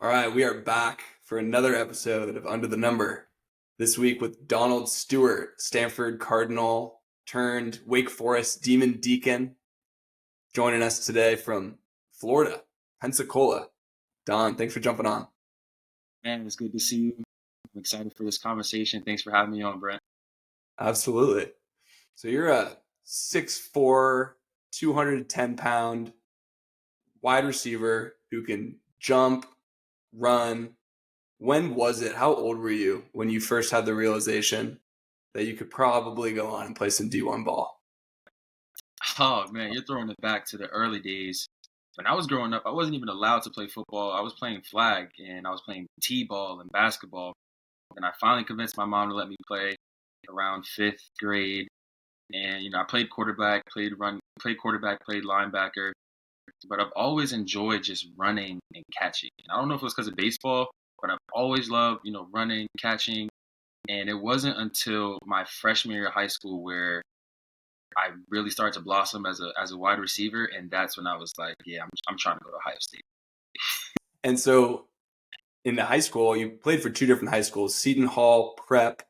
right, we are back for another episode of Under the Number. This week with Donald Stewart, Stanford Cardinal turned Wake Forest Demon Deacon, joining us today from Florida, Pensacola. Don, thanks for jumping on. Man, it's good to see you. I'm excited for this conversation. Thanks for having me on, Brent. Absolutely. So you're a 6'4", 210-pound wide receiver who can jump, run. When was it? How old were you when you first had the realization that you could probably go on and play some D1 ball? Oh, man, you're throwing it back to the early days. When I was growing up, I wasn't even allowed to play football. I was playing flag, and I was playing T-ball and basketball. And I finally convinced my mom to let me play around 5th grade. And, I played quarterback, played linebacker. But I've always enjoyed just running and catching. And I don't know if it was because of baseball, but I've always loved, running, catching. And it wasn't until my freshman year of high school where I really started to blossom as a wide receiver, and that's when I was like, yeah, I'm trying to go to Ohio State. And so in the high school, you played for two different high schools, Seton Hall Prep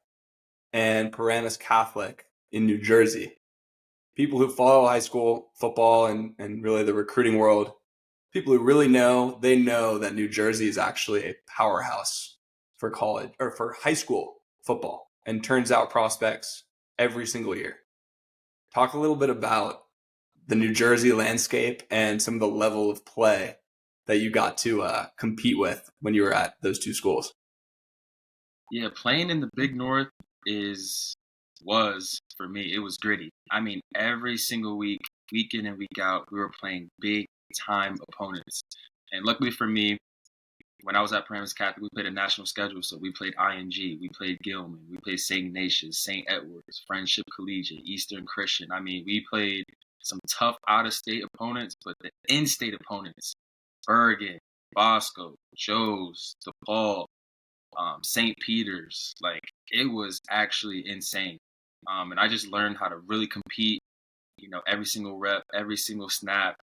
and Paramus Catholic in New Jersey. People who follow high school football and really the recruiting world, people who really know, they know that New Jersey is actually a powerhouse for college or for high school football and turns out prospects every single year. Talk a little bit about the New Jersey landscape and some of the level of play that you got to compete with when you were at those two schools. Yeah, playing in the Big North was for me, it was gritty. I mean, every single week, week in and week out, we were playing big time opponents. And luckily for me, when I was at Paramus Catholic, we played a national schedule. So we played ING, we played Gilman, we played St. Ignatius, St. Edwards, Friendship Collegiate, Eastern Christian. I mean, we played some tough out-of-state opponents, but the in-state opponents, Bergen, Bosco, Joe's, DePaul, St. Peter's, like it was actually insane. And I just learned how to really compete, every single rep, every single snap.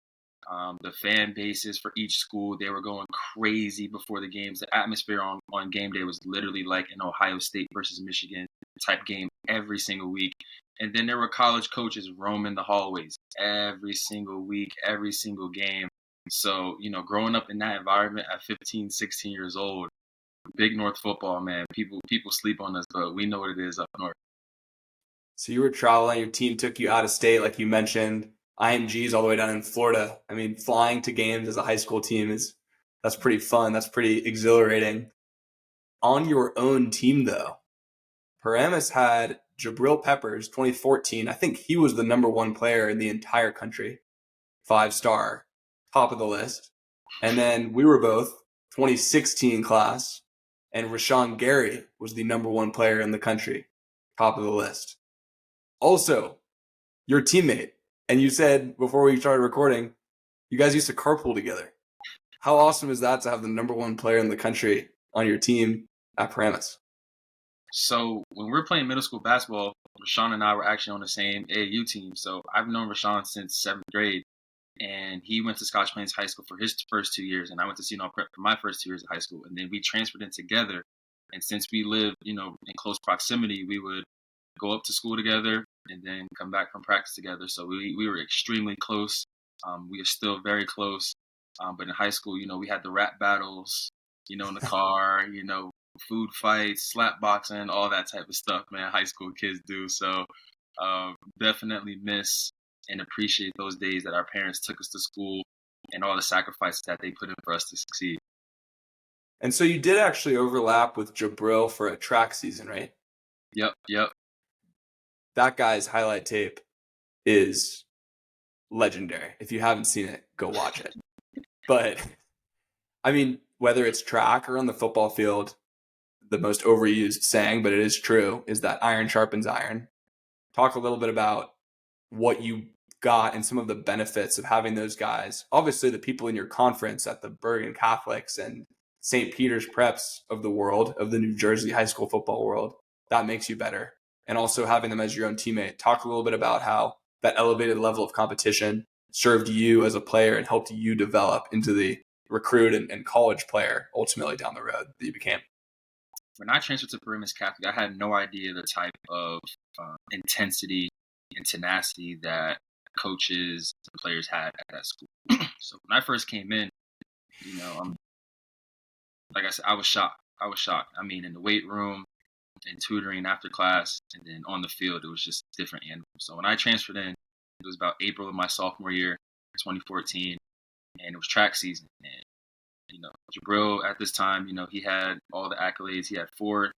The fan bases for each school, they were going crazy before the games. The atmosphere on game day was literally like an Ohio State versus Michigan type game every single week. And then there were college coaches roaming the hallways every single week, every single game. So, growing up in that environment at 15, 16 years old, Big North football, man, people sleep on us, but we know what it is up north. So you were traveling, your team took you out of state, like you mentioned. IMG's all the way down in Florida. I mean, flying to games as a high school team that's pretty fun. That's pretty exhilarating. On your own team, though, Paramus had Jabril Peppers, 2014. I think he was the number one player in the entire country. 5-star, top of the list. And then we were both 2016 class, and Rashawn Gary was the number one player in the country, top of the list. Also, your teammate. And you said before we started recording, you guys used to carpool together. How awesome is that to have the number one player in the country on your team at Paramus? So when we were playing middle school basketball, Rashawn and I were actually on the same AAU team. So I've known Rashawn since 7th grade. And he went to Scotch Plains High School for his first 2 years. And I went to Seton Hall Prep for my first 2 years of high school. And then we transferred in together. And since we lived, in close proximity, we would go up to school together and then come back from practice together. So we were extremely close. We are still very close. But in high school, we had the rap battles, in the car, food fights, slap boxing, all that type of stuff, man, high school kids do. So definitely miss and appreciate those days that our parents took us to school and all the sacrifices that they put in for us to succeed. And so you did actually overlap with Jabril for a track season, right? Yep. That guy's highlight tape is legendary. If you haven't seen it, go watch it. But, I mean, whether it's track or on the football field, the most overused saying, but it is true, is that iron sharpens iron. Talk a little bit about what you got and some of the benefits of having those guys. Obviously, the people in your conference at the Bergen Catholics and St. Peter's Preps of the world, of the New Jersey high school football world, that makes you better. And also having them as your own teammate. Talk a little bit about how that elevated level of competition served you as a player and helped you develop into the recruit and college player ultimately down the road that you became? When I transferred to Paramus Catholic, I had no idea the type of intensity and tenacity that coaches and players had at that school. So when I first came in, like I said, I was shocked. I was shocked. I mean, in the weight room, in tutoring after class, and then on the field, it was just different animals. So when I transferred in, it was about April of my sophomore year, 2014, and it was track season. And Jabril at this time, he had all the accolades. He had 4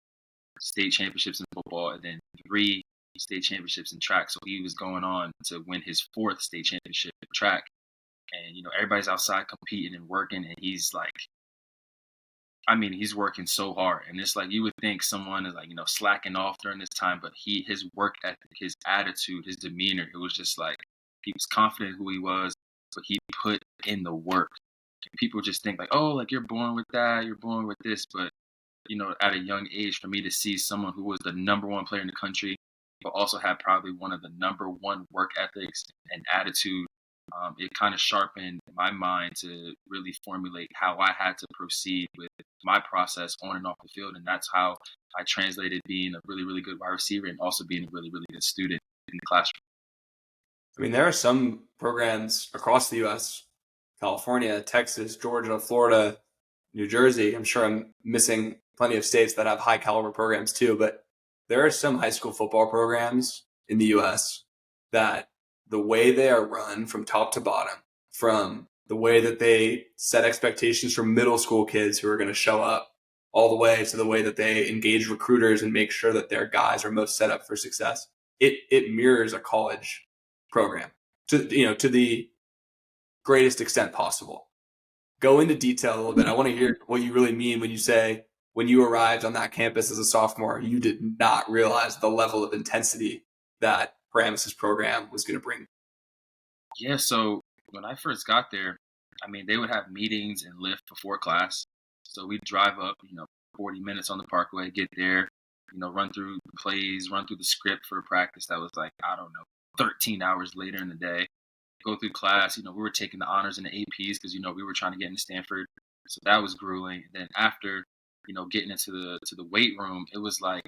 state championships in football and then 3 state championships in track. So he was going on to win his 4th state championship in track. And, everybody's outside competing and working. And he's like, he's working so hard. And it's like, you would think someone is like, slacking off during this time. But his work ethic, his attitude, his demeanor, it was just like, he was confident who he was, but he put in the work. People just think like, oh, like you're born with that, you're born with this. But, at a young age, for me to see someone who was the number 1 player in the country, but also had probably one of the number 1 work ethics and attitude, it kind of sharpened my mind to really formulate how I had to proceed with my process on and off the field. And that's how I translated being a really, really good wide receiver and also being a really, really good student in the classroom. I mean, there are some programs across the U.S., California, Texas, Georgia, Florida, New Jersey. I'm sure I'm missing plenty of states that have high caliber programs too, but there are some high school football programs in the U.S. that the way they are run from top to bottom, from the way that they set expectations for middle school kids who are going to show up, all the way to the way that they engage recruiters and make sure that their guys are most set up for success. It mirrors a college program to the greatest extent possible. Go into detail a little bit. I want to hear what you really mean when you say when you arrived on that campus as a sophomore, you did not realize the level of intensity that Paramus's program was going to bring. Yeah, so when I first got there, they would have meetings and lift before class. So we'd drive up, 40 minutes on the parkway, get there, run through the plays, run through the script for practice. That was like, 13 hours later in the day. Go through class, we were taking the honors and the APs because, we were trying to get into Stanford. So that was grueling. And then after, getting into the weight room, it was like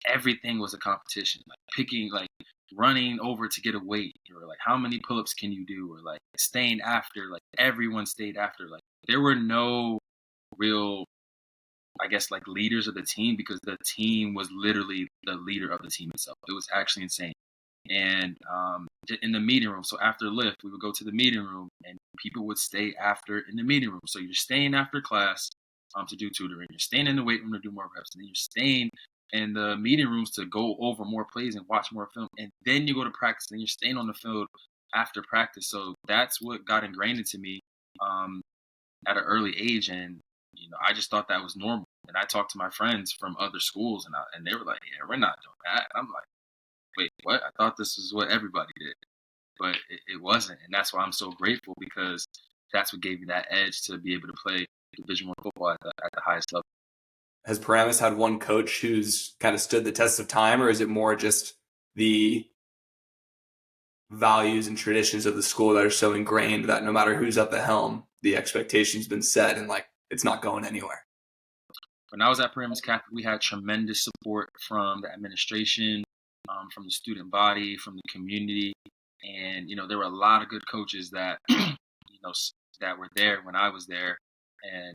everything was a competition, like picking, like running over to get a weight, or like how many pull-ups can you do, or like staying after, like everyone stayed after. Like there were no real, I guess, like leaders of the team, because the team was literally the leader of the team itself. It was actually insane. And in the meeting room, so after lift, we would go to the meeting room and people would stay after in the meeting room. So you're staying after class to do tutoring. You're staying in the weight room to do more reps. And then you're staying in the meeting rooms to go over more plays and watch more film. And then you go to practice and you're staying on the field after practice. So that's what got ingrained into me at an early age. And, I just thought that was normal. And I talked to my friends from other schools and they were like, yeah, we're not doing that. And I'm like, wait, what? I thought this was what everybody did. But it wasn't. And that's why I'm so grateful, because that's what gave me that edge to be able to play Division I football at the highest level. Has Paramus had one coach who's kind of stood the test of time, or is it more just the values and traditions of the school that are so ingrained that no matter who's at the helm, the expectation's been set and like it's not going anywhere? When I was at Paramus Catholic, we had tremendous support from the administration, from the student body, from the community. And, there were a lot of good coaches that, that were there when I was there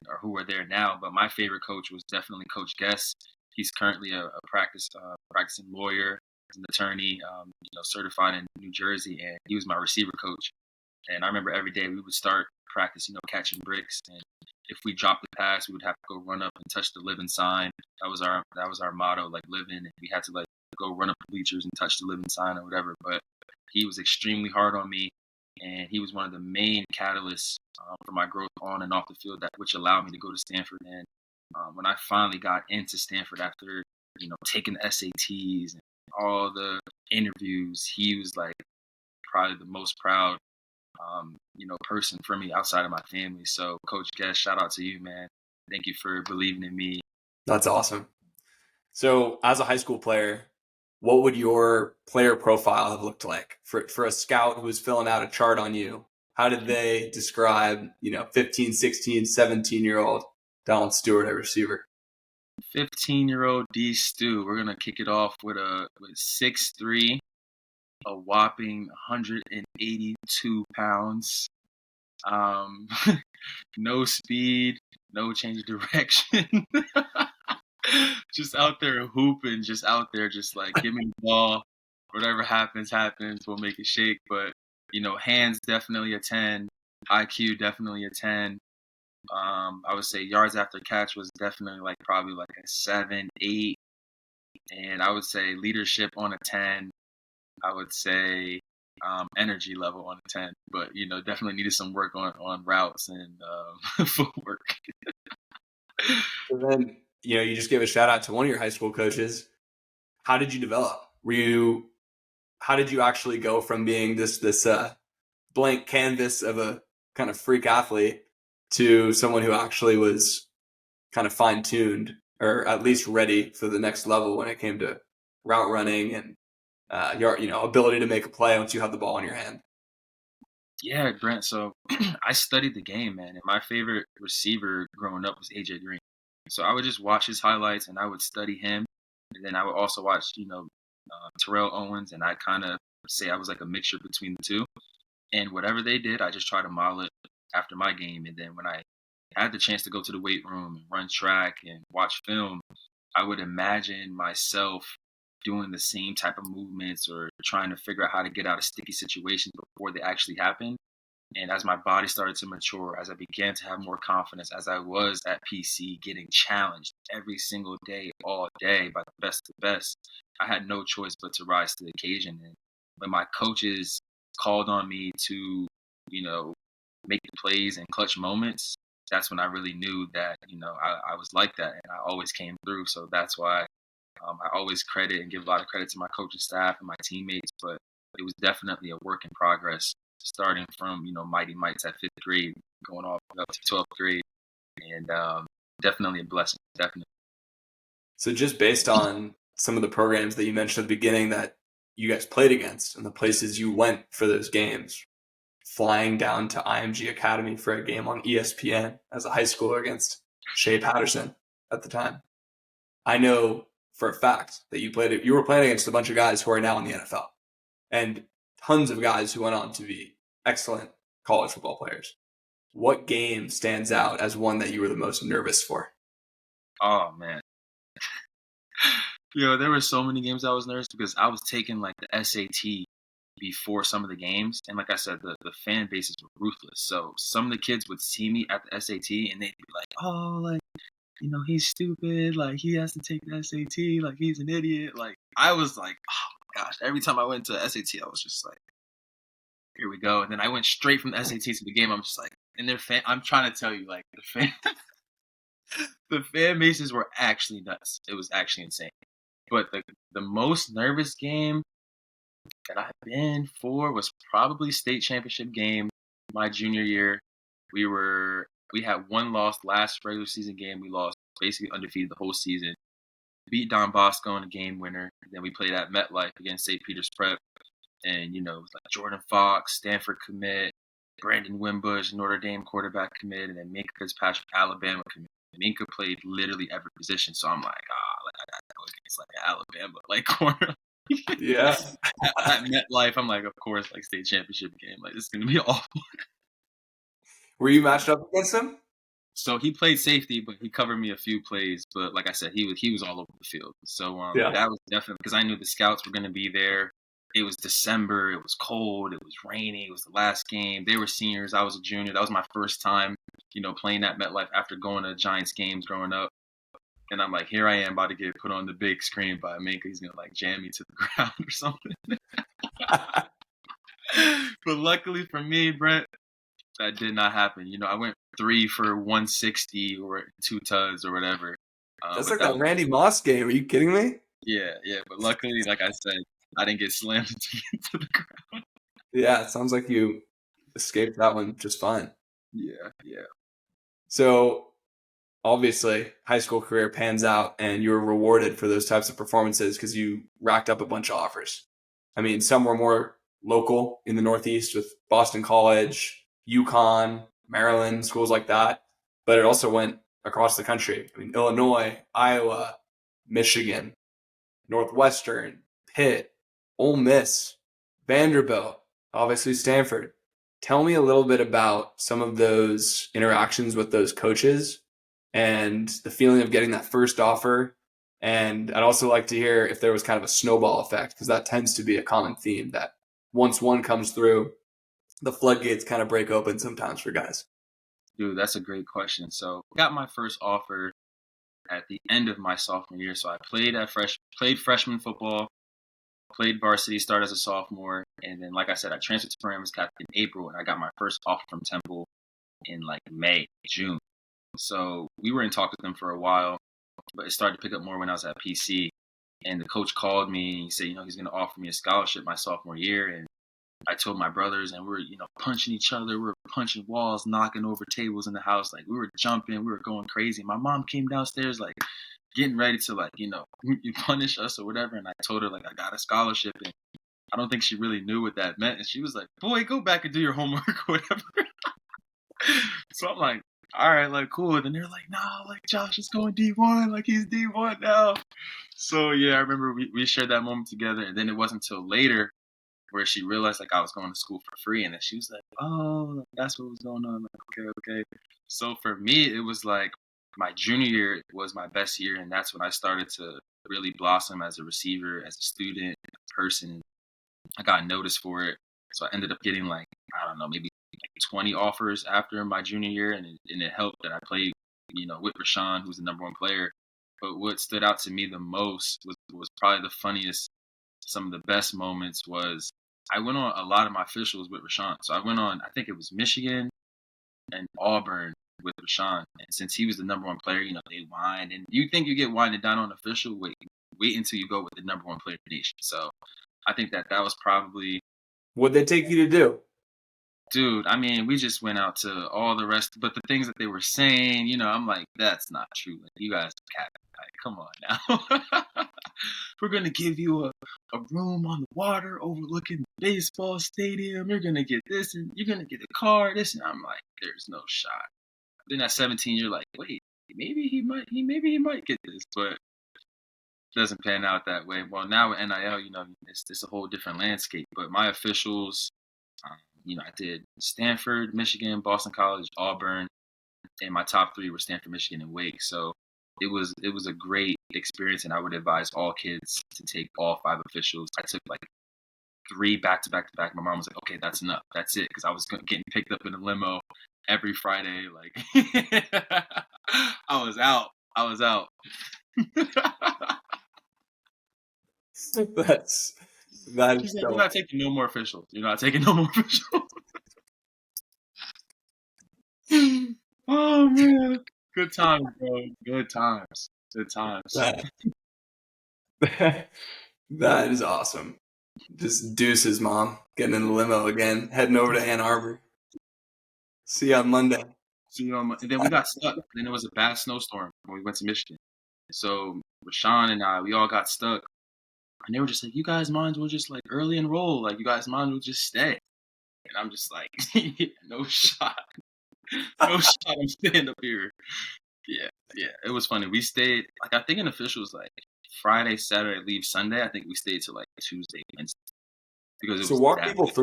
or who are there now. But my favorite coach was definitely Coach Guess. He's currently a practicing lawyer, an attorney, certified in New Jersey. And he was my receiver coach. And I remember every day we would start practice, catching bricks. And if we dropped the pass, we would have to go run up and touch the living sign. That was our motto, like living. And we had to like go run up the bleachers and touch the living sign or whatever. But he was extremely hard on me, and he was one of the main catalysts for my growth on and off the field, which allowed me to go to Stanford. And when I finally got into Stanford after, taking the SATs and all the interviews, he was like probably the most proud, person for me outside of my family. So Coach Guest, shout out to you, man. Thank you for believing in me. That's awesome. So as a high school player, what would your player profile have looked like for a scout who was filling out a chart on you? how did they describe, 15, 16, 17-year-old Donald Stewart at receiver? 15-year-old D Stew. We're gonna kick it off with 6'3", a whopping 182 pounds. Um, no speed, no change of direction. Just out there hooping, just out there, just like give me the ball. Whatever happens, happens. We'll make it shake. But hands definitely a 10. IQ definitely a 10. I would say yards after catch was definitely probably a 7, 8, and I would say leadership on a 10. I would say energy level on a 10, but definitely needed some work on routes and footwork. And then, you just gave a shout out to one of your high school coaches. How did you develop? How did you actually go from being this blank canvas of a kind of freak athlete to someone who actually was kind of fine-tuned, or at least ready for the next level when it came to route running and your ability to make a play once you have the ball in your hand? Yeah, Brent. So I studied the game, man, and my favorite receiver growing up was AJ Green. So I would just watch his highlights and I would study him, and then I would also watch Terrell Owens, and I kind of say I was like a mixture between the two. And whatever they did, I just try to model it after my game. And then when I had the chance to go to the weight room and run track and watch film, I would imagine myself doing the same type of movements or trying to figure out how to get out of sticky situations before they actually happen. And as my body started to mature, as I began to have more confidence, as I was at PC getting challenged every single day, all day by the best, I had no choice but to rise to the occasion. And when my coaches called on me to, make the plays and clutch moments, that's when I really knew that, I was like that and I always came through. So that's why I always credit and give a lot of credit to my coaching staff and my teammates, but it was definitely a work in progress, starting from Mighty Mites at 5th grade, going all the way up to 12th grade, and definitely a blessing, definitely. So just based on some of the programs that you mentioned at the beginning that you guys played against and the places you went for those games, flying down to IMG Academy for a game on ESPN as a high schooler against Shea Patterson at the time, I know for a fact that you were playing against a bunch of guys who are now in the NFL and tons of guys who went on to be excellent college football players. What game stands out as one that you were the most nervous for? Oh man. There were so many games I was nervous because I was taking the SAT before some of the games, and like I said, the fan bases were ruthless. So some of the kids would see me at the SAT and they'd be like, "Oh, he's stupid. He has to take the SAT. He's an idiot." I was like, "Oh my gosh!" Every time I went to the SAT, I was just like, "Here we go." And then I went straight from the SAT to the game. I'm just like, and I'm trying to tell you, the fan bases were actually nuts. It was actually insane. But the most nervous game that I've been for was probably state championship game my junior year. We had one loss last regular season game. We lost basically undefeated the whole season. Beat Don Bosco in a game winner. And then we played at MetLife against St. Peter's Prep. And, it was Jordan Fox, Stanford commit, Brandon Wimbush, Notre Dame quarterback commit, and then Minka Fitzpatrick, Alabama commit. Minka played literally every position. So I'm like, I got to go against Alabama, corner. Yeah. At MetLife, I'm like, of course, state championship game. This is going to be awful. Were you matched up against him? So he played safety, but he covered me a few plays. But like I said, he was all over the field. So that was definitely because I knew the scouts were going to be there. It was December. It was cold. It was rainy. It was the last game. They were seniors. I was a junior. That was my first time, playing at MetLife after going to Giants games growing up. And I'm like, here I am about to get put on the big screen by Minka. He's going to jam me to the ground or something. But luckily for me, Brent, that did not happen. I went 3 for 160 or 2 tugs or whatever. That's like that Randy Moss game. Are you kidding me? Yeah. But luckily, like I said, I didn't get slammed into the ground. Yeah, it sounds like you escaped that one just fine. Yeah. So obviously, high school career pans out and you were rewarded for those types of performances because you racked up a bunch of offers. I mean, some were more local in the Northeast with Boston College, UConn, Maryland, schools like that. But it also went across the country. I mean, Illinois, Iowa, Michigan, Northwestern, Pitt, Ole Miss, Vanderbilt, obviously Stanford. Tell me a little bit about some of those interactions with those coaches and the feeling of getting that first offer. And I'd also like to hear if there was kind of a snowball effect, because that tends to be a common theme that once one comes through, the floodgates kind of break open sometimes for guys. Dude, that's a great question. So I got my first offer at the end of my sophomore year. So I played freshman football, played varsity, started as a sophomore, and then like I said, I transferred to Paramus Catholic in April, and I got my first offer from Temple in like May, June. So we were in talk with them for a while, but it started to pick up more when I was at PC. And the coach called me and he said, he's going to offer me a scholarship my sophomore year. And I told my brothers, and we were, punching each other. We were punching walls, knocking over tables in the house. Like, we were jumping. We were going crazy. My mom came downstairs, like, getting ready to, like, punish us or whatever. And I told her, like, I got a scholarship. And I don't think she really knew what that meant. And she was like, boy, go back and do your homework or whatever. So I'm like, all right, like, cool. And then they're like, no, like, Josh is going D1. Like, he's D1 now. So, yeah, I remember we shared that moment together. And then it wasn't until later where she realized, like, I was going to school for free. And then she was like, oh, that's what was going on. Like, okay. So for me, it was like my junior year was my best year. And that's when I started to really blossom as a receiver, as a student, as a person. I got noticed for it. So I ended up getting, like, I don't know, maybe like 20 offers after my junior year. And it helped that I played, with Rashawn, who's the number one player. But what stood out to me the most was probably the funniest, some of the best moments was I went on a lot of my officials with Rashawn. So I went on, I think it was Michigan and Auburn with Rashawn. And since he was the number one player, they whined. And you think you get winded down on official, wait until you go with the number one player in the nation. So I think that was probably. What'd they take you to do? Dude, I mean, we just went out to all the rest, but the things that they were saying, I'm like, that's not true. Like, you guys are capping. Like, come on now. We're going to give you a room on the water overlooking the baseball stadium. You're going to get this, and you're going to get a car, this. And I'm like, there's no shot. Then at 17, you're like, wait, maybe he might get this, but it doesn't pan out that way. Well, now with NIL, it's a whole different landscape. But my officials, I did Stanford, Michigan, Boston College, Auburn, and my top three were Stanford, Michigan, and Wake. So it was a great experience, and I would advise all kids to take all 5 officials. I took like 3 back to back to back. My mom was like, "Okay, that's enough. That's it," because I was getting picked up in a limo every Friday. Like, I was out. That She's is like, "You're so. not taking no more officials. You're not taking no more officials." Oh man, good times, bro. Good times. That, that is awesome. Just deuces, mom. Getting in the limo again, heading over to Ann Arbor. See you on Monday. So, and then we got stuck. Then it was a bad snowstorm when we went to Michigan. So Rashawn and I, we all got stuck. And they were just like, you guys might as well just like early enroll. Like, you guys might as well just stay. And I'm just like, no shot. No shot. I'm staying up here. Yeah. It was funny. We stayed, like, I think an official was like Friday, Saturday, leave Sunday. I think we stayed till like Tuesday, Wednesday. Because it So was walk that people bad.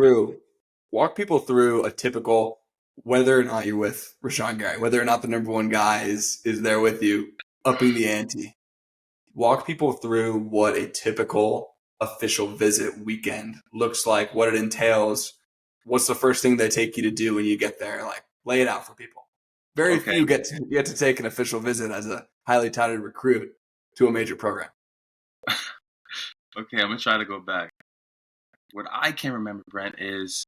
through a typical, whether or not you're with Rashawn Gary, whether or not the number one guy is there with you, upping the ante. Walk people through what a typical official visit weekend looks like, what it entails. What's the first thing they take you to do when you get there? Like, lay it out for people. Very Okay. few get to take an official visit as a highly touted recruit to a major program. Okay, I'm going to try to go back. What I can remember, Brent, is,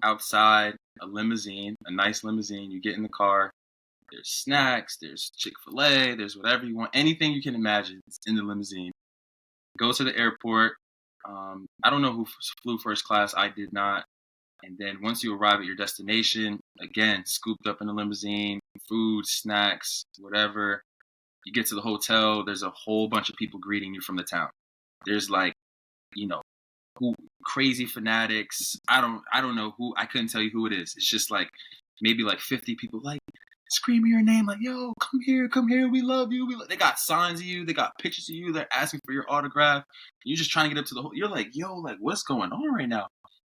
outside a limousine, a nice limousine. You get in the car. There's snacks. There's Chick-fil-A. There's whatever you want. Anything you can imagine is in the limousine. Go to the airport. I don't know who flew first class. I did not. And then once you arrive at your destination, again, scooped up in a limousine, food, snacks, whatever. You get to the hotel. There's a whole bunch of people greeting you from the town. There's like, who crazy fanatics. I don't know who. I couldn't tell you who it is. It's just like maybe like 50 people like screaming your name, like, yo, come here, we love you. They got signs of you, they got pictures of you, they're asking for your autograph. You're just trying to get up to the whole. You're like, yo, like what's going on right now?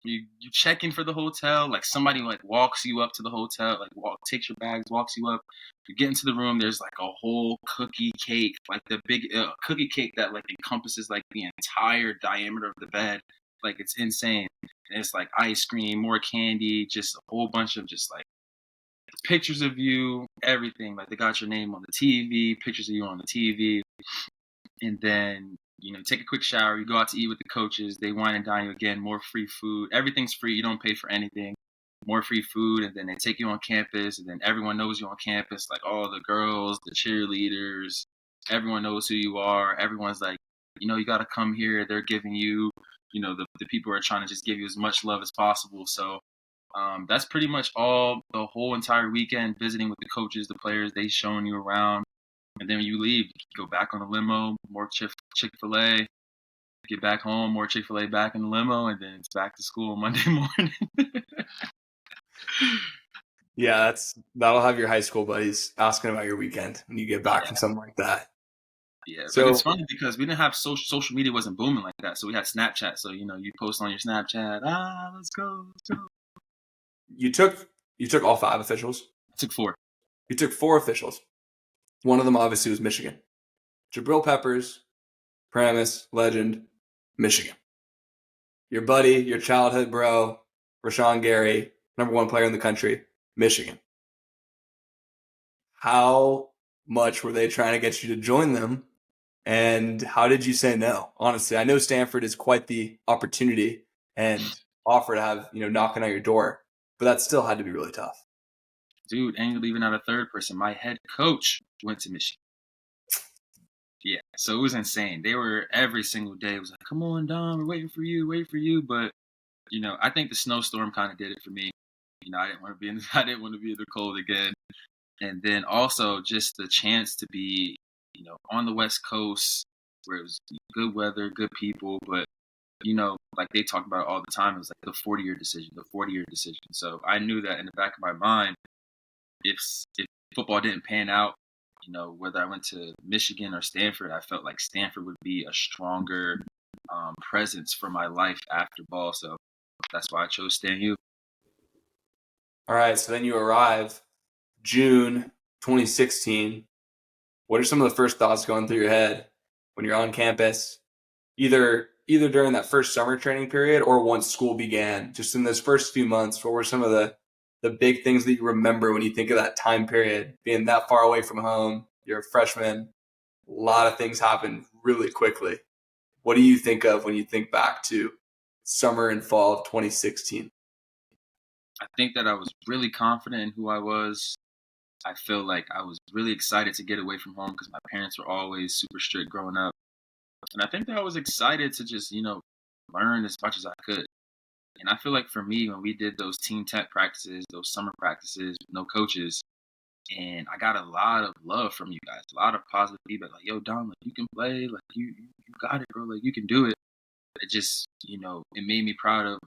You check in for the hotel, like somebody like walks you up to the hotel, like takes your bags, walks you up. You get into the room, there's like a whole cookie cake, like the big cookie cake that like encompasses like the entire diameter of the bed. Like it's insane. And it's like ice cream, more candy, just a whole bunch of just like pictures of you, everything. Like they got your name on the TV, pictures of you on the TV, and then take a quick shower. You go out to eat with the coaches. They wine and dine you again. More free food. Everything's free. You don't pay for anything. More free food, and then they take you on campus, and then everyone knows you on campus. Like all the girls, the cheerleaders, everyone knows who you are. Everyone's like, you got to come here. They're giving you, the people are trying to just give you as much love as possible. So that's pretty much all the whole entire weekend, visiting with the coaches, the players, they showing you around. And then when you leave, you go back on the limo, more Chick-fil-A, get back home, more Chick-fil-A back in the limo, and then it's back to school Monday morning. Yeah, that'll have your high school buddies asking about your weekend when you get back from something like that. Yeah, So, but it's funny because we didn't have social media wasn't booming like that. So we had Snapchat. So, you post on your Snapchat, let's go. you took all 5 officials? I took 4. You took 4 officials. One of them obviously was Michigan. Jabril Peppers, Paramus, legend, Michigan. Your buddy, your childhood bro, Rashawn Gary, number 1 player in the country, Michigan. How much were they trying to get you to join them? And how did you say no? Honestly, I know Stanford is quite the opportunity and offer to have, knocking on your door, but that still had to be really tough. Dude, and you're leaving out a third person. My head coach went to Michigan. Yeah, so it was insane. They were every single day. It was like, come on, Dom, we're waiting for you. But I think the snowstorm kind of did it for me. I didn't want to be in the cold again. And then also just the chance to be, on the West Coast where it was good weather, good people, but like they talk about it all the time. It was like the 40-year decision. So I knew that in the back of my mind, if football didn't pan out, whether I went to Michigan or Stanford, I felt like Stanford would be a stronger presence for my life after ball. So that's why I chose StanU. All right, so then you arrive June 2016. What are some of the first thoughts going through your head when you're on campus, either during that first summer training period or once school began? Just in those first few months, what were some of the big things that you remember when you think of that time period, being that far away from home? You're a freshman. A lot of things happen really quickly. What do you think of when you think back to summer and fall of 2016? I think that I was really confident in who I was. I feel like I was really excited to get away from home because my parents were always super strict growing up. And I think that I was excited to just, learn as much as I could. And I feel like for me, when we did those team tech practices, those summer practices, no coaches, and I got a lot of love from you guys, a lot of positive feedback, like, yo, Don, like, you can play, like, you got it, bro, like, you can do it. It just, it made me proud of,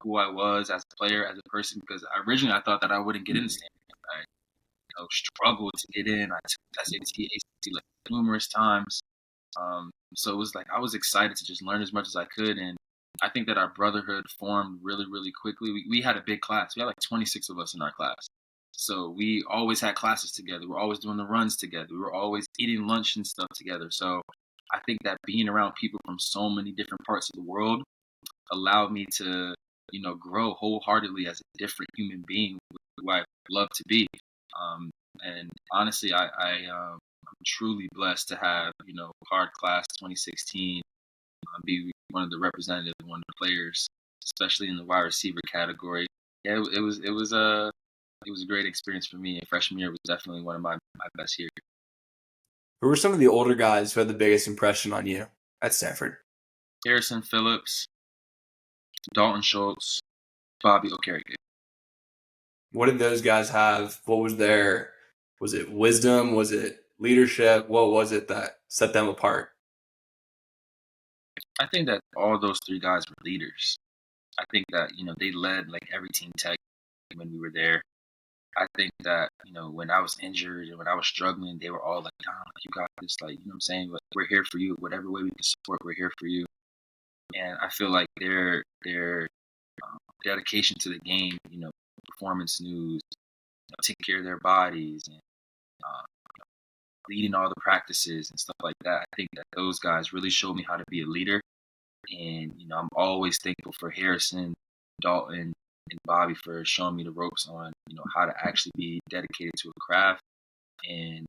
who I was as a player, as a person, because originally I thought that I wouldn't get into Stanford. I, struggled to get in. I took SAT, ACT like numerous times. So it was like I was excited to just learn as much as I could, and I think that our brotherhood formed really, really quickly. We had a big class. We had like 26 of us in our class. So we always had classes together. We were always doing the runs together. We were always eating lunch and stuff together. So I think that being around people from so many different parts of the world allowed me to, grow wholeheartedly as a different human being who I love to be. And honestly, I'm truly blessed to have, Card Class 2016 be one of the representatives, one of the players, especially in the wide receiver category. Yeah, it was a great experience for me. And freshman year was definitely one of my best years. Who were some of the older guys who had the biggest impression on you at Stanford? Harrison Phillips, Dalton Schultz, Bobby Okereke. What did those guys have? What was was it wisdom? Was it leadership? What was it that set them apart? I think that all those three guys were leaders. I think that, they led like every team tech when we were there. I think that, when I was injured and when I was struggling, they were all like, "Nah, you got this." Like, you know what I'm saying? Like, we're here for you. Whatever way we can support, we're here for you. And I feel like their dedication to the game, performance news, taking care of their bodies, and uh, leading all the practices and stuff like that. I think that those guys really showed me how to be a leader. And, I'm always thankful for Harrison, Dalton, and Bobby for showing me the ropes on, how to actually be dedicated to a craft and,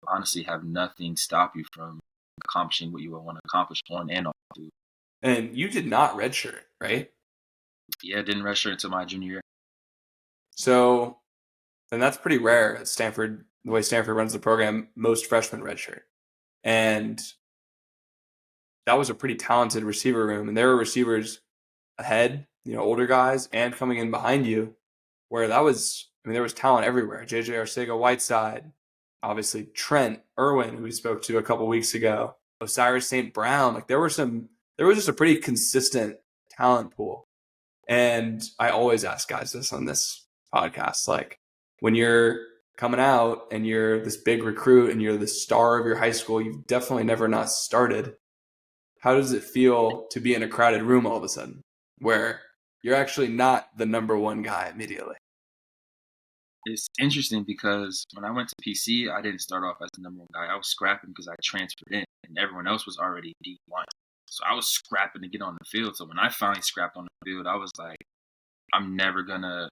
honestly have nothing stop you from accomplishing what you want to accomplish on and off the field. And you did not redshirt, right? Yeah, didn't redshirt until my junior year. So, and that's pretty rare at Stanford. The way Stanford runs the program, most freshmen redshirt. And that was a pretty talented receiver room. And there were receivers ahead, older guys, and coming in behind you, where there was talent everywhere. JJ Arcega-Whiteside, obviously Trent Irwin, who we spoke to a couple weeks ago, Osiris St. Brown. Like there was just a pretty consistent talent pool. And I always ask guys this on this podcast, like when you're coming out and you're this big recruit and you're the star of your high school, you've definitely never not started. How does it feel to be in a crowded room all of a sudden where you're actually not the number one guy immediately? It's interesting because when I went to PC, I didn't start off as the number one guy. I was scrapping because I transferred in and everyone else was already D1. So I was scrapping to get on the field. So when I finally scrapped on the field, I was like, I'm never going to,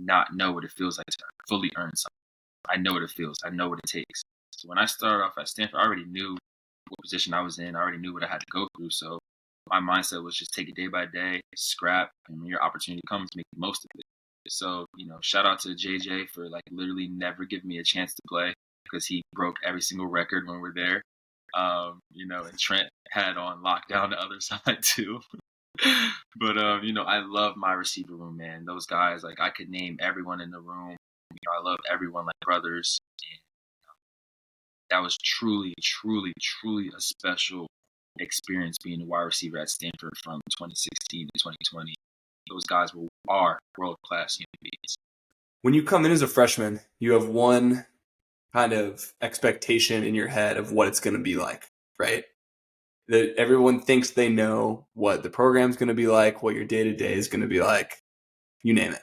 not know what it feels like to fully earn something. I know what it feels. I know what it takes. So when I started off at Stanford, I already knew what position I was in. I already knew what I had to go through. So my mindset was just take it day by day, scrap, and when your opportunity comes, make the most of it. So, shout out to JJ for like literally never giving me a chance to play because he broke every single record when we're there. And Trent had on lockdown the other side too. But I love my receiver room, man. Those guys, like I could name everyone in the room. I love everyone like brothers. And that was truly, truly, truly a special experience being a wide receiver at Stanford from 2016 to 2020. Those guys are world-class human beings. When you come in as a freshman, you have one kind of expectation in your head of what it's going to be like, right? That everyone thinks they know what the program's going to be like, what your day-to-day is going to be like, you name it.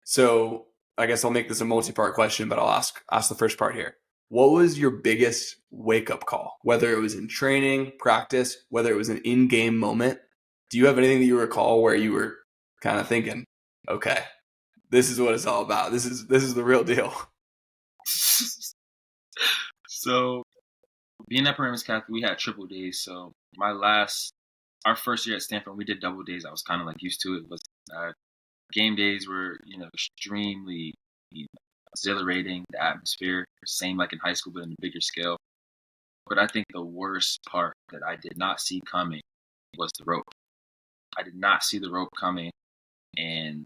So I guess I'll make this a multi-part question, but I'll ask the first part here. What was your biggest wake-up call? Whether it was in training, practice, whether it was an in-game moment, do you have anything that you recall where you were kind of thinking, okay, this is what it's all about. This is the real deal. So being at Paramus Catholic, we had triple days. So our first year at Stanford, we did double days. I was kind of like used to it. Was game days were, extremely exhilarating. The atmosphere, same like in high school, but in a bigger scale. But I think the worst part that I did not see coming was the rope. I did not see the rope coming, and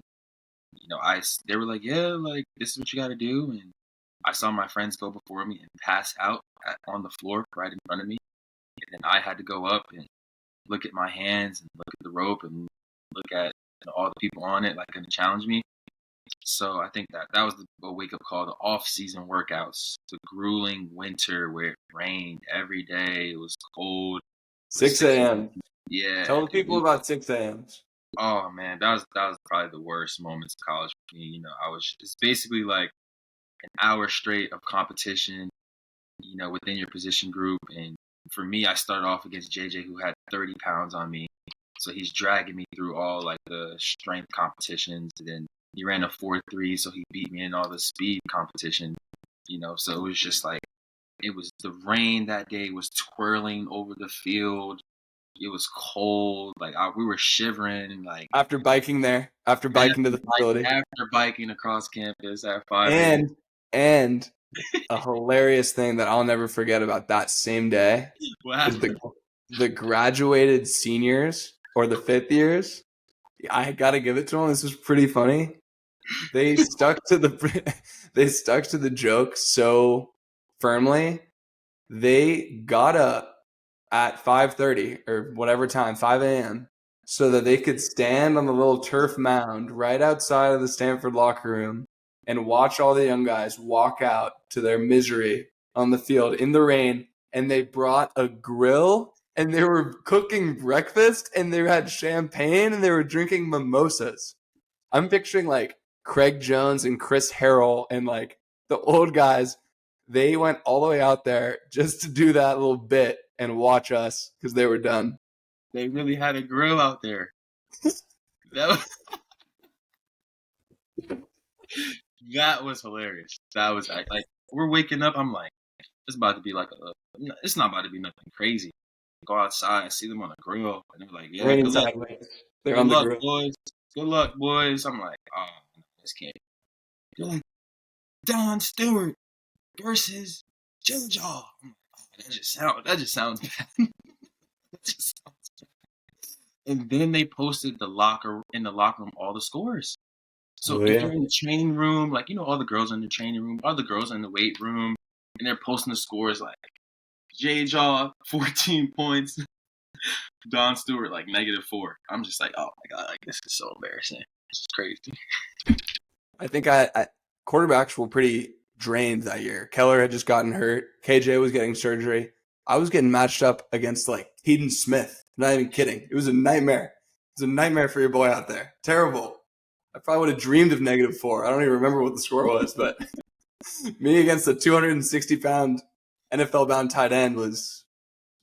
they were like, "Yeah, like this is what you got to do." And I saw my friends go before me and pass out on the floor right in front of me, and then I had to go up and look at my hands and look at the rope and look at all the people on it, like going to challenge me. So I think that was a wake-up call. The off-season workouts, the grueling winter where it rained every day, it was cold. 6 a.m. Yeah. Tell the people about 6 a.m.s. Oh man, that was probably the worst moments of college for me. It's basically like an hour straight of competition, within your position group. And for me, I started off against JJ, who had 30 pounds on me. So he's dragging me through all like the strength competitions. And then he ran a 4.3, so he beat me in all the speed competition. So it was just like, it was the rain that day was twirling over the field. It was cold. Like we were shivering. Like After biking to the facility. After biking across campus at 5 a.m. And a hilarious thing that I'll never forget about that same day is the graduated seniors or the fifth years. I gotta give it to them. This is pretty funny. They stuck to the joke so firmly. They got up at 5:30 or whatever time, 5 a.m., so that they could stand on the little turf mound right outside of the Stanford locker room and watch all the young guys walk out to their misery on the field in the rain. And they brought a grill and they were cooking breakfast and they had champagne and they were drinking mimosas. I'm picturing like Craig Jones and Chris Harrell and like the old guys. They went all the way out there just to do that little bit and watch us because they were done. They really had a grill out there. That was, that was hilarious. That was like we're waking up. I'm like, it's about to be like it's not about to be nothing crazy. Go outside and see them on the grill, and they're like, yeah, Raining good luck, sideways. They're good on the luck, grill. boys, good luck, boys. I'm like, oh, this can't. They're like, Don Stewart versus Jilljaw. I'm like, oh, that just sounds bad. That just sounds bad. And then they posted in the locker room all the scores. So Oh, if yeah. you're in the training room, like, all the girls in the training room, all the girls in the weight room, and they're posting the scores like J Jaw 14 points, Don Stewart like -4. I'm just like, oh my god, like this is so embarrassing. This is crazy. I think quarterbacks were pretty drained that year. Keller had just gotten hurt. KJ was getting surgery. I was getting matched up against like Hayden Smith. Not even kidding. It was a nightmare. It was a nightmare for your boy out there. Terrible. I probably would have dreamed of -4. I don't even remember what the score was, but me against a 260-pound NFL-bound tight end was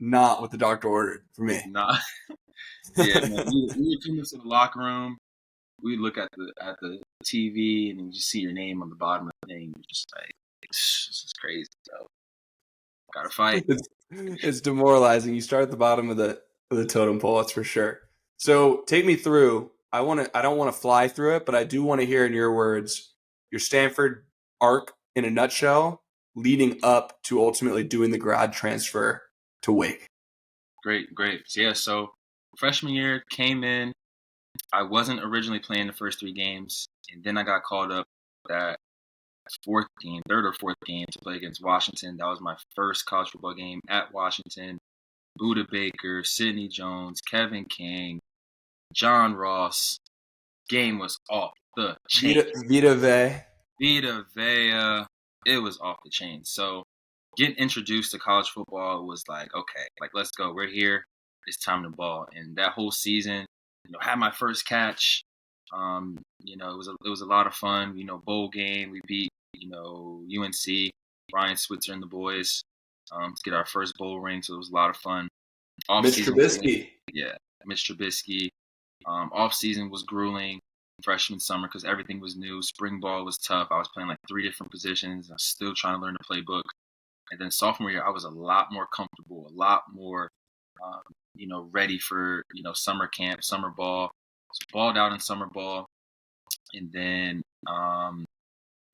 not what the doctor ordered for me. Nah, yeah, man. We would come into the locker room. We look at the TV and then you just see your name on the bottom of the thing. You're just like, this is crazy. So, gotta fight. It's demoralizing. You start at the bottom of the totem pole, that's for sure. So take me through. I don't want to fly through it, but I do want to hear in your words your Stanford arc in a nutshell, leading up to ultimately doing the grad transfer to Wake. Great. Yeah, so freshman year came in. I wasn't originally playing the first 3 games, and then I got called up that third or fourth game to play against Washington. That was my first college football game at Washington. Buda Baker, Sidney Jones, Kevin King, John Ross. Game was off the chain. Vita Vea. Vita Vea. It was off the chain. So getting introduced to college football was like, okay, like let's go. We're here. It's time to ball. And that whole season, had my first catch. It was a lot of fun. Bowl game. We beat UNC, Brian Switzer and the boys to get our first bowl ring. So it was a lot of fun. Mitch Trubisky. Yeah, Mitch Trubisky. Off season was grueling. Freshman summer because everything was new. Spring ball was tough. I was playing like 3 different positions. I was still trying to learn the playbook. And then sophomore year, I was a lot more comfortable, a lot more, ready for, summer camp, summer ball. So balled out in summer ball. And then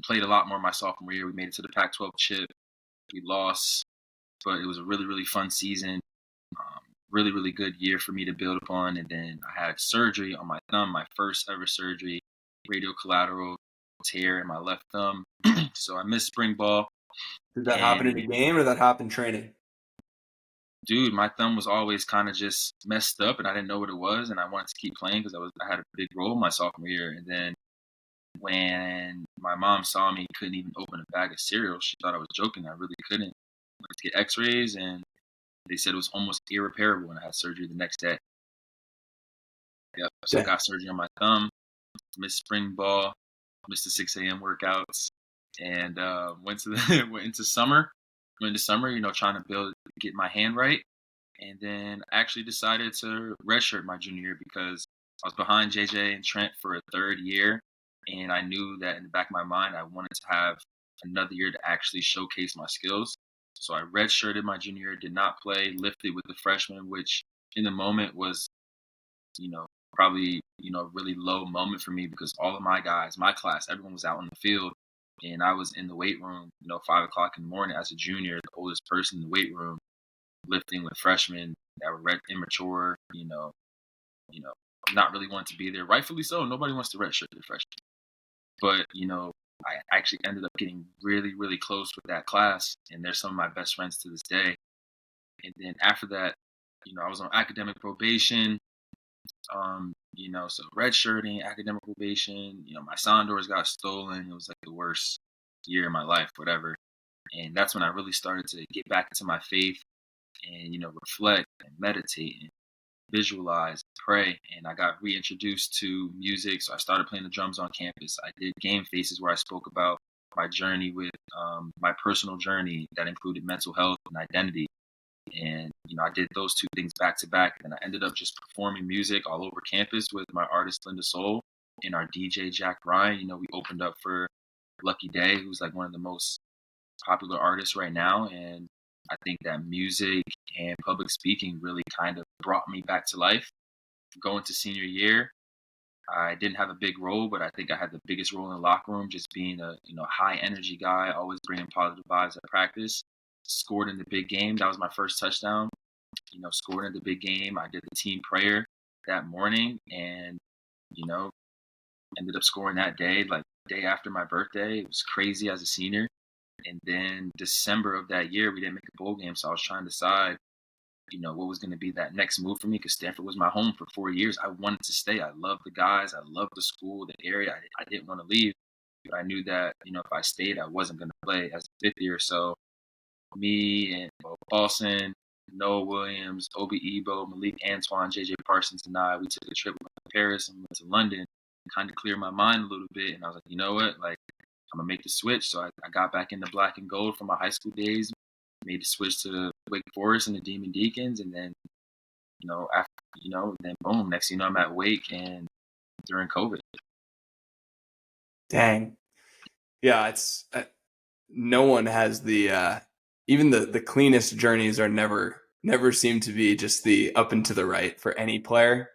played a lot more my sophomore year. We made it to the Pac-12 chip. We lost, but it was a really, really fun season. Really, really good year for me to build upon. And then I had surgery on my thumb, my first ever surgery, radial collateral tear in my left thumb. So I missed spring ball. Did that happen in a game or did that happen training? Dude, my thumb was always kind of just messed up and I didn't know what it was. And I wanted to keep playing because I had a big role my sophomore year. And then when my mom saw me couldn't even open a bag of cereal, she thought I was joking. I really couldn't. I went to get x-rays and they said it was almost irreparable, and I had surgery the next day. Yep. So I got surgery on my thumb, missed spring ball, missed the 6 a.m. workouts, and went into summer. Trying to get my hand right. And then I actually decided to redshirt my junior year because I was behind JJ and Trent for a third year. And I knew that in the back of my mind, I wanted to have another year to actually showcase my skills. So I redshirted my junior year, did not play, lifted with the freshmen, which in the moment was, probably, a really low moment for me because all of my guys, my class, everyone was out on the field. And I was in the weight room, 5 o'clock in the morning as a junior, the oldest person in the weight room, lifting with freshmen that were immature, not really wanting to be there. Rightfully so. Nobody wants to redshirt their freshmen. But, I actually ended up getting really, really close with that class, and they're some of my best friends to this day. And then after that, I was on academic probation. So redshirting, academic probation. My Sondors got stolen. It was like the worst year of my life, whatever. And that's when I really started to get back into my faith and reflect and meditate and visualize, pray. And I got reintroduced to music, so I started playing the drums on campus. I did game faces where I spoke about my journey with my personal journey that included mental health and identity. And I did those two things back to back. And I ended up just performing music all over campus with my artist Linda Soul and our DJ Jack Ryan. We opened up for Lucky Day, who's like one of the most popular artists right now. And I think that music and public speaking really kind of brought me back to life. Going to senior year, I didn't have a big role, but I think I had the biggest role in the locker room, just being a high energy guy, always bringing positive vibes at practice. Scored in the big game. That was my first touchdown. Scored in the big game. I did the team prayer that morning, and ended up scoring that day, like day after my birthday. It was crazy as a senior. And then December of that year, we didn't make a bowl game, so I was trying to decide, what was going to be that next move for me, because Stanford was my home for 4 years. I wanted to stay. I loved the guys. I loved the school, the area. I didn't want to leave, but I knew that, if I stayed, I wasn't going to play as a fifth year. So me and Paulson, Noah Williams, Obi Ebo, Malik Antoine, JJ Parsons, and we took a trip. We went to Paris and went to London, and kind of cleared my mind a little bit. And I was like, you know what? Like, I'm going to make the switch. So I got back into black and gold from my high school days, made the switch to Wake Forest and the Demon Deacons. And then, after, then boom, next thing you know, I'm at Wake and during COVID. Dang. Yeah, it's no one has the even the cleanest journeys are never seem to be just the up and to the right for any player,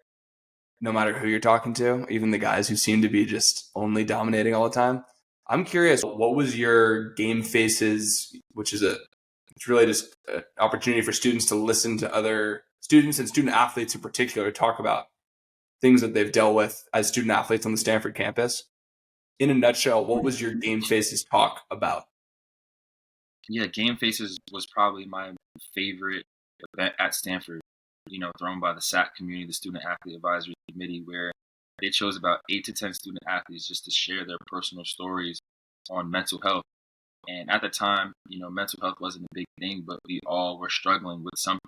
no matter who you're talking to, even the guys who seem to be just only dominating all the time. I'm curious, what was your game faces, it's really just an opportunity for students to listen to other students and student athletes in particular talk about things that they've dealt with as student athletes on the Stanford campus. In a nutshell, what was your game faces talk about? Yeah, Game Faces was probably my favorite event at Stanford, thrown by the SAC community, the Student Athlete Advisory Committee, where they chose about 8 to 10 student athletes just to share their personal stories on mental health. And at the time, mental health wasn't a big thing, but we all were struggling with something.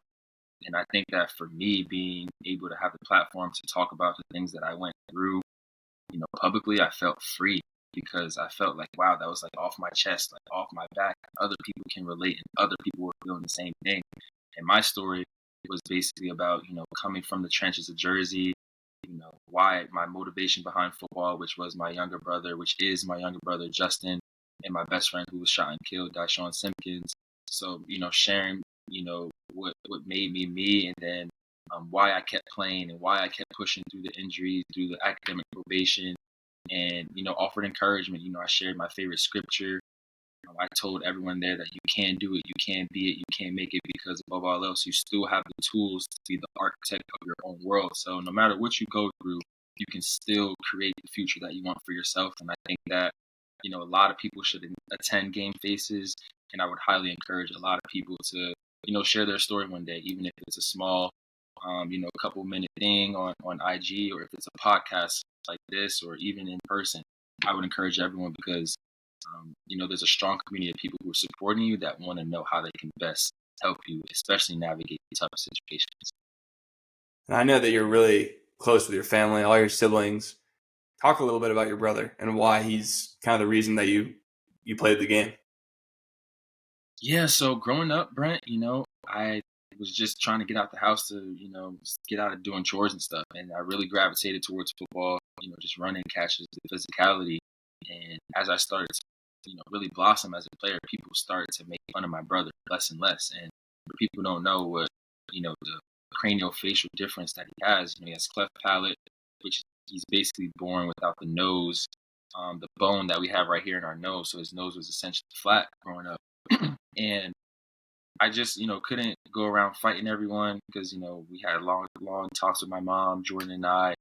And I think that for me, being able to have the platform to talk about the things that I went through, publicly, I felt free, because I felt like, wow, that was like off my chest, like off my back. Other people can relate, and other people were feeling the same thing. And my story was basically about, coming from the trenches of Jersey, why my motivation behind football, which was my younger brother, which is my younger brother, Justin, and my best friend who was shot and killed, Dashawn Simpkins. So, sharing, what made me me, and then why I kept playing and why I kept pushing through the injuries, through the academic probation, and, offered encouragement. I shared my favorite scripture. I told everyone there that you can do it, you can be it, you can make it, because above all else, you still have the tools to be the architect of your own world. So no matter what you go through, you can still create the future that you want for yourself. And I think that, a lot of people should attend Game Faces, and I would highly encourage a lot of people to, share their story one day, even if it's a small, couple minute thing on IG, or if it's a podcast like this, or even in person. I would encourage everyone, because there's a strong community of people who are supporting you that want to know how they can best help you, especially navigate tough situations. And I know that you're really close with your family, all your siblings. Talk a little bit about your brother and why he's kind of the reason that you played the game. Yeah, so growing up, Brent, I was just trying to get out the house to, get out of doing chores and stuff. And I really gravitated towards football, just running, catches, the physicality. And as I started to, really blossom as a player, people started to make fun of my brother less and less. And people don't know what, the craniofacial difference that he has. He has cleft palate, which he's basically born without the nose, the bone that we have right here in our nose. So his nose was essentially flat growing up. And I just, couldn't go around fighting everyone, because, we had long talks with my mom, Jordan and I,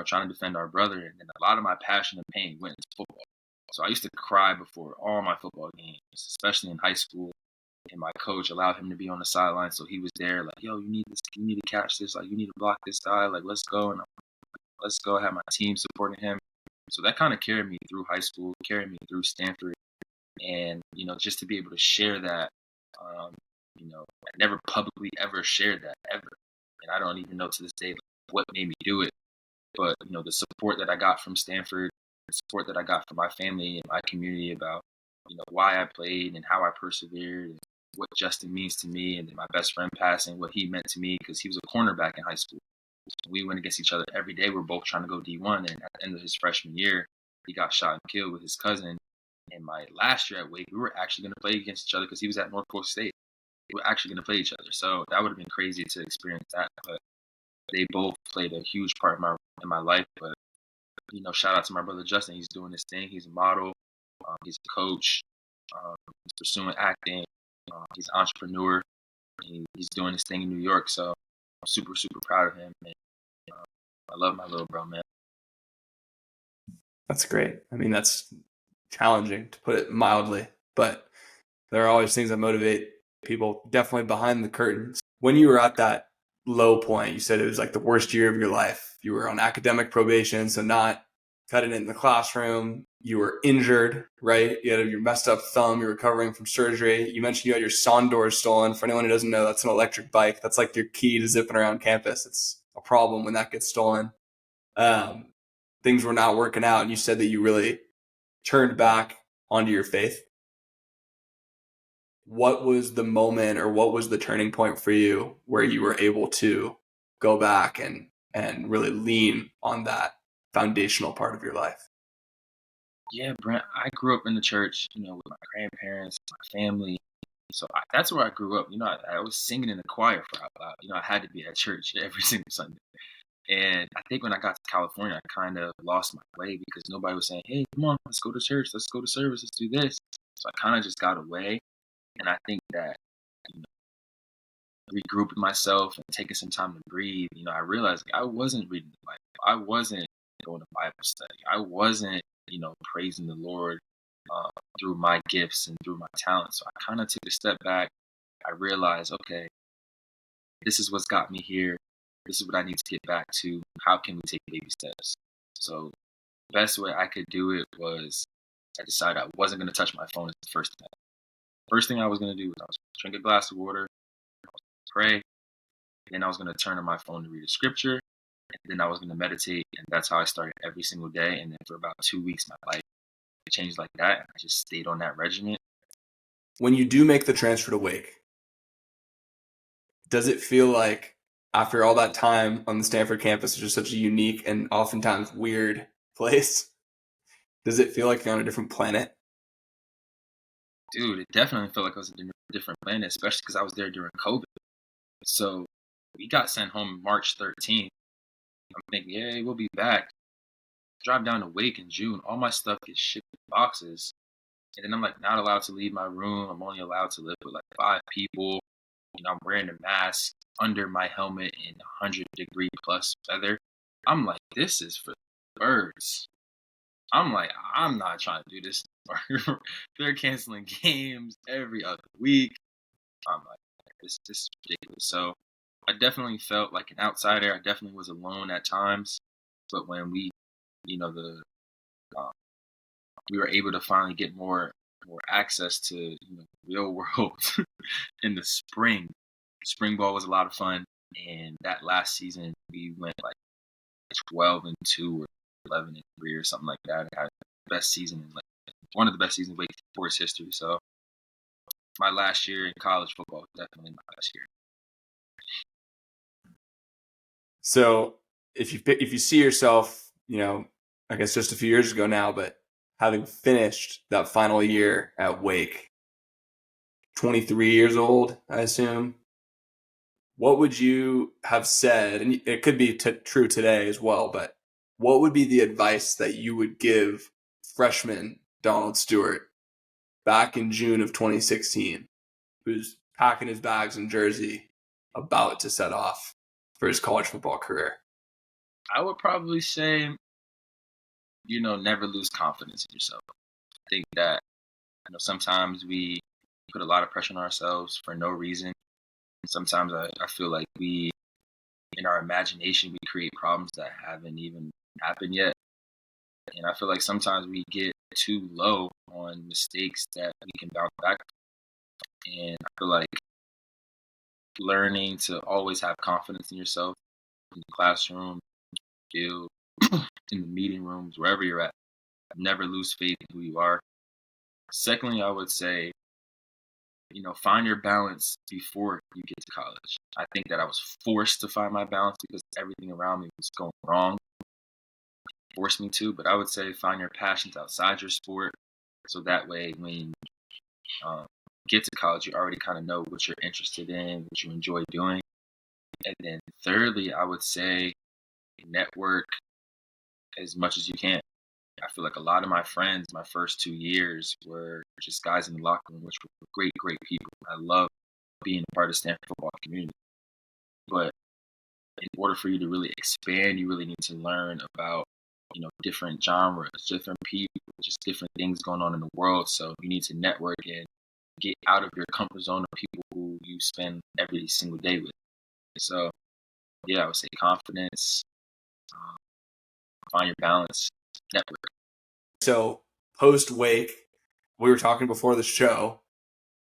trying to defend our brother. And then a lot of my passion and pain went into football. So I used to cry before all my football games, especially in high school. and my coach allowed him to be on the sideline. So he was there, like, yo, you need this, you need to catch this, like, you need to block this guy, like, let's go. And I'm like, let's go. I had my team supporting him. So that kind of carried me through high school, carried me through Stanford. And, just to be able to share that, I never publicly ever shared that ever. And I don't even know to this day like, what made me do it. But, the support that I got from Stanford, the support that I got from my family and my community about, why I played and how I persevered and what Justin means to me, and then my best friend passing, what he meant to me, because he was a cornerback in high school. So we went against each other every day. We were both trying to go D1. And at the end of his freshman year, he got shot and killed with his cousin. And my last year at Wake, we were actually going to play against each other because he was at North Coast State. We were actually going to play each other. So that would have been crazy to experience that. But they both played a huge part in my life. But, shout out to my brother Justin. He's doing this thing. He's a model. He's a coach. He's pursuing acting. He's an entrepreneur. He's doing this thing in New York. So I'm super, super proud of him. And, I love my little bro, man. That's great. I mean, that's challenging, to put it mildly, but there are always things that motivate people definitely behind the curtains. When you were at that low point, you said it was like the worst year of your life. You were on academic probation, so not cutting it in the classroom. You were injured, right? You had your messed up thumb. You're recovering from surgery. You mentioned you had your Sondor stolen. For anyone who doesn't know, that's an electric bike. That's like your key to zipping around campus. It's a problem when that gets stolen. Things were not working out, and you said that you really turned back onto your faith. What was the moment, or what was the turning point for you where you were able to go back and really lean on that foundational part of your life? Yeah, Brent, I grew up in the church, with my grandparents, my family. So that's where I grew up. I was singing in the choir for out loud. I had to be at church every single Sunday. And I think when I got to California, I kind of lost my way because nobody was saying, hey, come on, let's go to church. Let's go to service. Let's do this. So I kind of just got away. And I think that, regrouping myself and taking some time to breathe, I realized I wasn't reading the Bible. I wasn't going to Bible study. I wasn't, praising the Lord through my gifts and through my talents. So I kind of took a step back. I realized, okay, this is what's got me here. This is what I need to get back to. How can we take baby steps? So the best way I could do it was I decided I wasn't going to touch my phone as the first thing. First thing I was going to do was I was going to drink a glass of water, I was going to pray, and then I was going to turn on my phone to read a scripture, and then I was going to meditate, and that's how I started every single day. And then for about 2 weeks, my life changed like that, and I just stayed on that regimen. When you do make the transfer to Wake, does it feel like after all that time on the Stanford campus, which is such a unique and oftentimes weird place, does it feel like you're on a different planet? Dude, it definitely felt like I was in a different planet, especially because I was there during COVID. So we got sent home March 13th. I'm thinking, yeah, we'll be back. Drive down to Wake in June. All my stuff gets shipped in boxes. And then I'm like not allowed to leave my room. I'm only allowed to live with like 5 people. I'm wearing a mask under my helmet in 100-degree plus weather. I'm like, this is for the birds. I'm like, I'm not trying to do this anymore. They're canceling games every other week. I'm like, this is ridiculous. So I definitely felt like an outsider. I definitely was alone at times. But when we, the we were able to finally get more access to real world in the spring. Spring ball was a lot of fun, and that last season we went like 12-2 or 11-3 or something like that. I had the best season in one of the best seasons in Wake Forest history. So my last year in college football was definitely my best year. So if you see yourself, I guess just a few years ago now, but having finished that final year at Wake, 23 years old, I assume, what would you have said? And it could be true today as well, but what would be the advice that you would give freshman Donald Stewart back in June of 2016, who's packing his bags in Jersey, about to set off for his college football career? I would probably say, never lose confidence in yourself. I think that, sometimes we put a lot of pressure on ourselves for no reason. Sometimes I feel like in our imagination, we create problems that haven't even happened yet. And I feel like sometimes we get too low on mistakes that we can bounce back from. And I feel like learning to always have confidence in yourself in the classroom, field, in the meeting rooms, wherever you're at. Never lose faith in who you are. Secondly, I would say, find your balance before you get to college. I think that I was forced to find my balance because everything around me was going wrong. It forced me to, but I would say find your passions outside your sport. So that way, when you get to college, you already kind of know what you're interested in, what you enjoy doing. And then thirdly, I would say network as much as you can. I feel like a lot of my friends, my first 2 years, were just guys in the locker room, which were great, great people. I love being a part of the Stanford football community. But in order for you to really expand, you really need to learn about, different genres, different people, just different things going on in the world. So you need to network and get out of your comfort zone of people who you spend every single day with. So, yeah, I would say confidence, find your balance, network. So post Wake, we were talking before the show.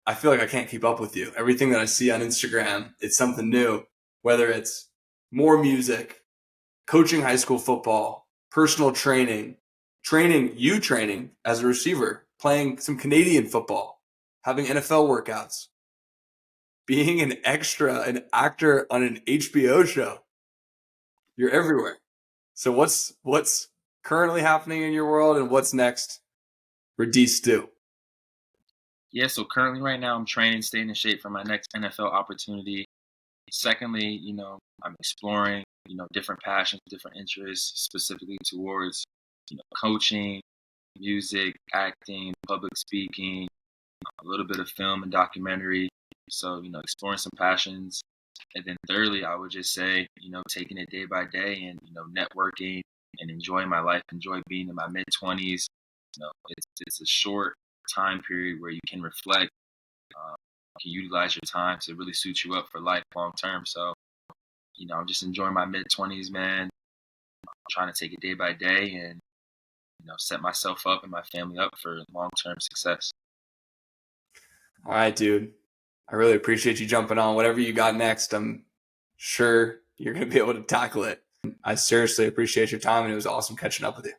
I feel like I can't keep up with you. Everything that I see on Instagram, it's something new, whether it's more music, coaching high school football, personal training as a receiver, playing some Canadian football, having NFL workouts, being an actor on an HBO show. You're everywhere. So what's currently happening in your world and what's next for D Stew? Yeah, so currently right now I'm training, staying in shape for my next NFL opportunity. Secondly, I'm exploring, different passions, different interests, specifically towards, coaching, music, acting, public speaking, a little bit of film and documentary. So, exploring some passions. And then thirdly, I would just say, taking it day by day and, networking and enjoying my life, enjoy being in my mid-20s. It's a short time period where you can reflect, can utilize your time to really suit you up for life long term. So, I'm just enjoying my mid-20s, man. I'm trying to take it day by day and, set myself up and my family up for long-term success. All right, dude. I really appreciate you jumping on. Whatever you got next, I'm sure you're going to be able to tackle it. I seriously appreciate your time, and it was awesome catching up with you.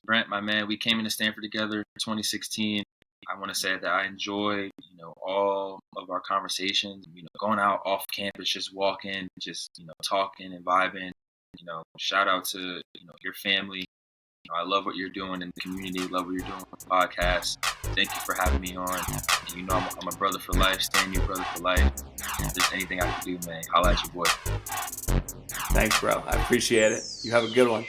Brent, my man, we came into Stanford together in 2016. I want to say that I enjoy, all of our conversations, going out off campus, just walking, just, talking and vibing, shout out to, your family. I love what you're doing in the community, love what you're doing with the podcast. Thank you for having me on. And, I'm a brother for life, staying your brother for life. If there's anything I can do, man, holla at your boy. Thanks, bro. I appreciate it. You have a good one.